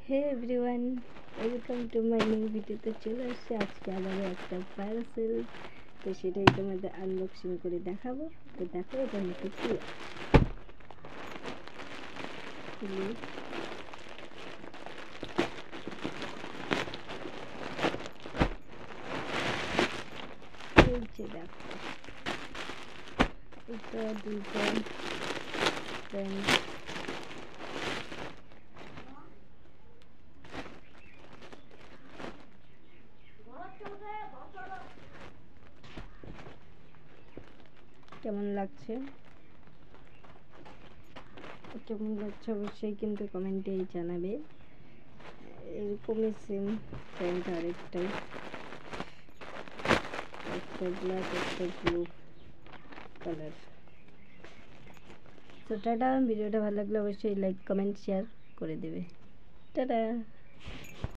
Hey everyone, welcome to my new ভিডিওতে চলে আসছে আজকে আবারও একটা পার্সেল। তো সেটাই তোমাদের আনবক্সিং করে দেখাবো। তো দেখো এটা মধ্যে কি দেখো, এটা দুইটা পেন। কেমন লাগছে অবশ্যই কিন্তু কমেন্টেই জানাবে। এরকমই সেম প্যান্ট আরেকটাই, একটা ব্ল্যাক একটা ব্লু কালার। তো টাটা। ভিডিওটা ভালো লাগলে অবশ্যই লাইক কমেন্ট শেয়ার করে দেবে। টাটা।